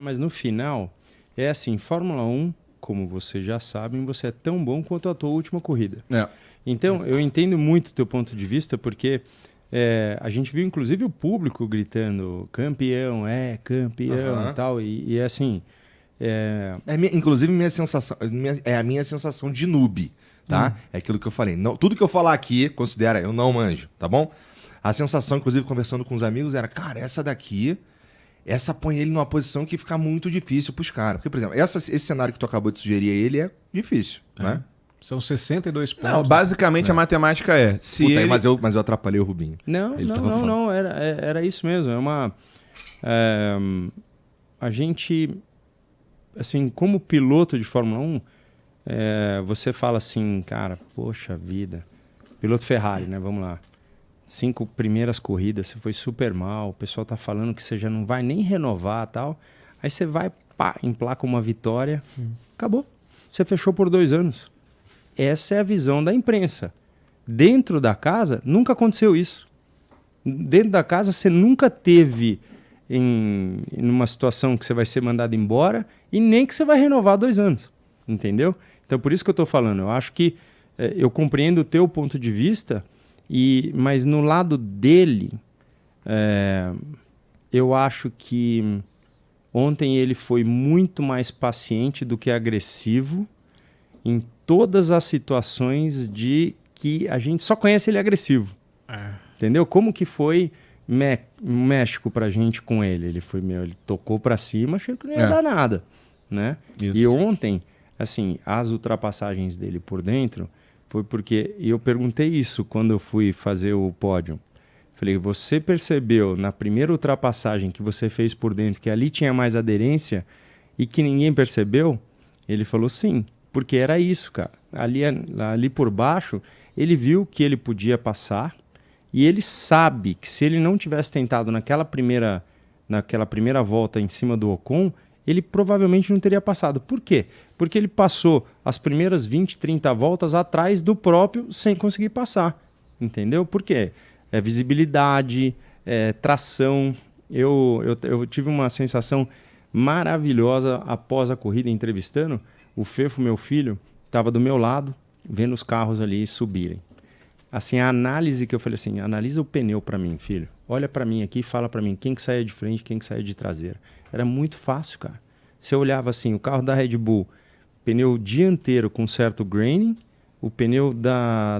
Mas no final, é assim, Fórmula 1, como vocês já sabem, você é tão bom quanto a tua última corrida. Então, eu entendo muito o teu ponto de vista, porque a gente viu inclusive o público gritando campeão, campeão e tal, e assim... inclusive, minha sensação, é a minha sensação de noob, tá? É aquilo que eu falei. Não, tudo que eu falar aqui, considera, eu não manjo, tá bom? A sensação, inclusive, conversando com os amigos, era, cara, essa daqui, essa põe ele numa posição que fica muito difícil pros caras. Porque, por exemplo, esse cenário que tu acabou de sugerir a ele é difícil, né? São 62 pontos. Não, basicamente a matemática é... Se Puta, ele... mas eu atrapalhei o Rubinho. Não, era isso mesmo. É uma... a gente, assim, como piloto de Fórmula 1, você fala assim, cara, poxa vida, piloto Ferrari, né? Vamos lá. 5 primeiras corridas, você foi super mal, o pessoal tá falando que você já não vai nem renovar e tal. Aí você vai, pá, emplaca uma vitória, acabou. Você fechou por 2 anos. Essa é a visão da imprensa. Dentro da casa, nunca aconteceu isso. Dentro da casa, você nunca teve em uma situação que você vai ser mandado embora e nem que você vai renovar 2 anos. Entendeu? Então, por isso que eu estou falando. Eu acho que eu compreendo o teu ponto de vista, mas no lado dele, eu acho que ontem ele foi muito mais paciente do que agressivo em todas as situações de que a gente só conhece ele agressivo. Entendeu? Como que foi México pra gente com ele? Ele foi ele tocou pra cima, achando que não ia dar nada, né? Isso. E ontem, assim, as ultrapassagens dele por dentro foi porque eu perguntei isso quando eu fui fazer o pódio. Falei, você percebeu na primeira ultrapassagem que você fez por dentro que ali tinha mais aderência e que ninguém percebeu? Ele falou sim, porque era isso, cara. Ali por baixo, ele viu que ele podia passar e ele sabe que se ele não tivesse tentado naquela primeira volta em cima do Ocon, ele provavelmente não teria passado. Por quê? Porque ele passou as primeiras 20, 30 voltas atrás do próprio sem conseguir passar. Entendeu? Por quê? Visibilidade, tração. Eu tive uma sensação maravilhosa após a corrida, entrevistando. O Fefo, meu filho, estava do meu lado, vendo os carros ali subirem. Assim, a análise que eu falei assim, analisa o pneu para mim, filho. Olha para mim aqui e fala para mim quem que saia de frente, quem que saia de traseira. Era muito fácil, cara. Você olhava assim, o carro da Red Bull, pneu dianteiro com certo graining, o pneu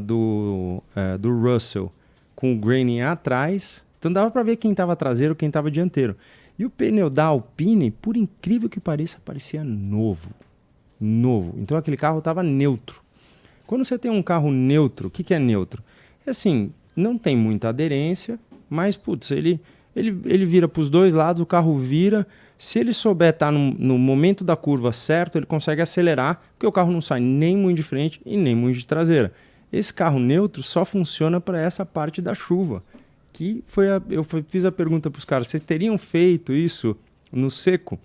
do Russell com o graining atrás. Então dava para ver quem estava traseiro, quem estava dianteiro. E o pneu da Alpine, por incrível que pareça, parecia novo. Então aquele carro estava neutro. Quando você tem um carro neutro, o que é neutro? É assim, não tem muita aderência, mas putz, ele vira para os 2 lados, o carro vira. Se ele souber estar no momento da curva certo, ele consegue acelerar, porque o carro não sai nem muito de frente e nem muito de traseira. Esse carro neutro só funciona para essa parte da chuva. Eu fiz a pergunta para os caras, vocês teriam feito isso no seco?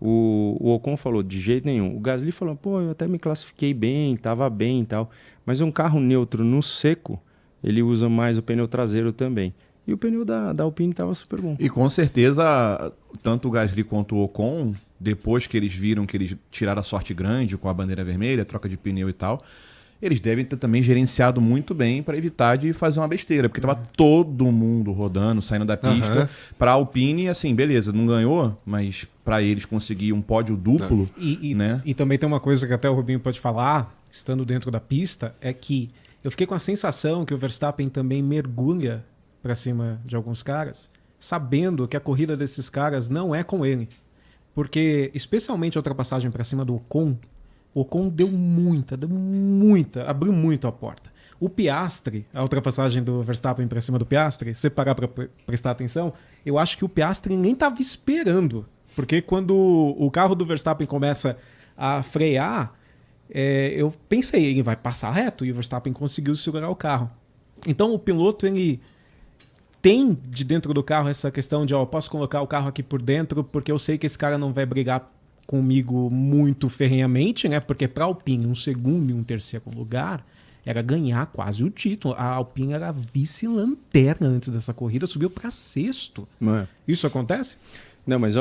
O Ocon falou, de jeito nenhum. O Gasly falou, pô, eu até me classifiquei bem, estava bem e tal. Mas um carro neutro no seco, ele usa mais o pneu traseiro também. E o pneu da Alpine estava super bom. E com certeza, tanto o Gasly quanto o Ocon, depois que eles viram que eles tiraram a sorte grande com a bandeira vermelha, troca de pneu e tal, eles devem ter também gerenciado muito bem para evitar de fazer uma besteira, porque estava todo mundo rodando, saindo da pista. Para a Alpine, assim, beleza, não ganhou, mas para eles conseguir um pódio duplo, né? E também tem uma coisa que até o Rubinho pode falar, estando dentro da pista, é que eu fiquei com a sensação que o Verstappen também mergulha para cima de alguns caras, sabendo que a corrida desses caras não é com ele. Porque, especialmente a ultrapassagem para cima do Ocon, o Ocon deu muita, abriu muito a porta. O Piastri, a ultrapassagem do Verstappen para cima do Piastri, se você parar para prestar atenção, eu acho que o Piastri nem estava esperando. Porque quando o carro do Verstappen começa a frear, eu pensei, ele vai passar reto, e o Verstappen conseguiu segurar o carro. Então o piloto, ele tem de dentro do carro essa questão de, posso colocar o carro aqui por dentro, porque eu sei que esse cara não vai brigar comigo muito ferrenhamente, né? Porque para a Alpine, um segundo e um terceiro lugar era ganhar quase o título. A Alpine era vice-lanterna antes dessa corrida, subiu para 6º. Isso acontece? Não, mas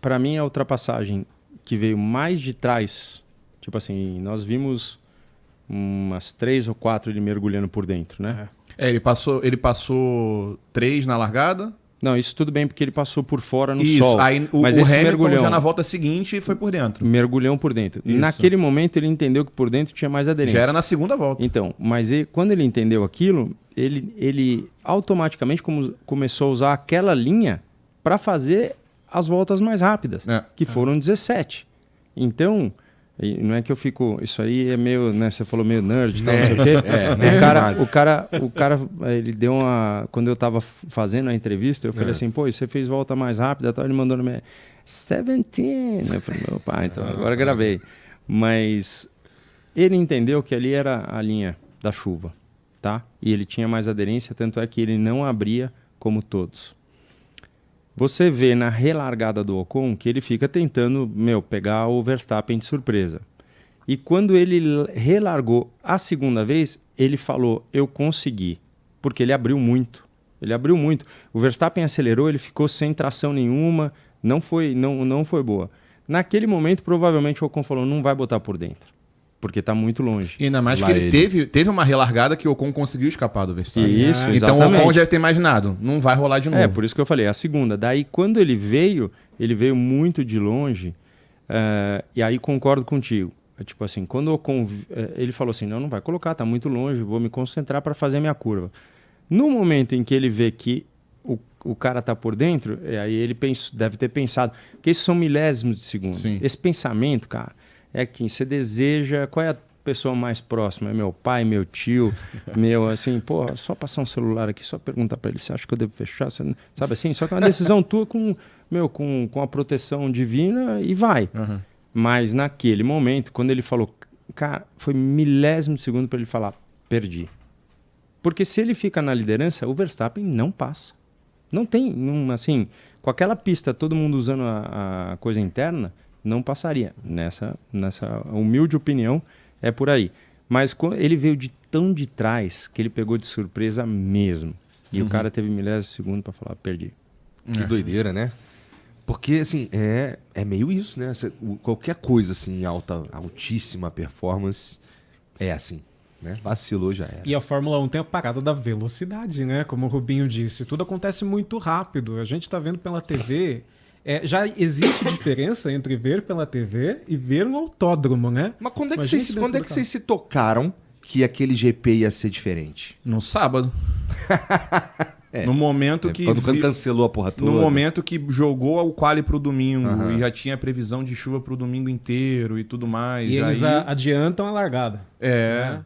para mim, a ultrapassagem que veio mais de trás, tipo assim, nós vimos umas 3 ou 4 ele mergulhando por dentro, né? Ele passou 3 na largada. Não, isso tudo bem porque ele passou por fora no Isso, sol. aí mas o esse Hamilton mergulhão, já na volta seguinte foi por dentro. mergulhão por dentro. Isso. Naquele momento ele entendeu que por dentro tinha mais aderência. Já era na segunda volta. Então, mas quando ele entendeu aquilo, ele automaticamente começou a usar aquela linha para fazer as voltas mais rápidas, que foram 17. Então, não é que eu fico... Isso aí é meio... Né, você falou meio nerd e tal, não sei o quê. O cara, ele deu uma... Quando eu tava fazendo a entrevista, eu falei assim, pô, você fez volta mais rápida, tal, ele mandou no meu... 17. Eu falei, meu pai, então agora gravei. Mas ele entendeu que ali era a linha da chuva, tá? E ele tinha mais aderência, tanto é que ele não abria como todos. Você vê na relargada do Ocon que ele fica tentando, pegar o Verstappen de surpresa. E quando ele relargou a segunda vez, ele falou, eu consegui. Porque ele abriu muito. Ele abriu muito. O Verstappen acelerou, ele ficou sem tração nenhuma, não foi boa. Naquele momento, provavelmente o Ocon falou, não vai botar por dentro. Porque está muito longe. E ainda mais que ele teve uma relargada que o Ocon conseguiu escapar do Verstappen. Isso, então o Ocon deve ter imaginado, não vai rolar de novo. Por isso que eu falei, a segunda. Daí, quando ele veio muito de longe, e aí concordo contigo. Tipo assim, quando o Ocon, ele falou assim, não vai colocar, está muito longe, vou me concentrar para fazer a minha curva. No momento em que ele vê que o cara está por dentro, aí ele deve ter pensado, porque esses são milésimos de segundo. Sim. Esse pensamento, cara, é que você deseja... Qual é a pessoa mais próxima? É meu pai, meu tio, assim... Pô, só passar um celular aqui, só perguntar para ele, você acha que eu devo fechar? Você, sabe assim? Só que é uma decisão tua com a proteção divina e vai. Uhum. Mas naquele momento, quando ele falou... Cara, foi milésimo de segundo para ele falar, perdi. Porque se ele fica na liderança, o Verstappen não passa. Não tem, assim... Com aquela pista, todo mundo usando a coisa interna... não passaria. Nessa humilde opinião, é por aí. Mas ele veio tão de trás que ele pegou de surpresa mesmo. E o cara teve milésimo de segundo para falar, perdi. Que doideira, né? Porque, assim, é meio isso, né? Qualquer coisa, assim, altíssima performance, é assim, né? Vacilou, já era. E a Fórmula 1 tem a parada da velocidade, né? Como o Rubinho disse, tudo acontece muito rápido. A gente tá vendo pela TV... já existe diferença entre ver pela TV e ver no autódromo, né? Mas quando é que vocês se tocaram que aquele GP ia ser diferente? No sábado. No momento que... Quando cancelou a porra toda. No momento que jogou o quali pro domingo e já tinha previsão de chuva pro domingo inteiro e tudo mais. E eles adiantam a largada. Né?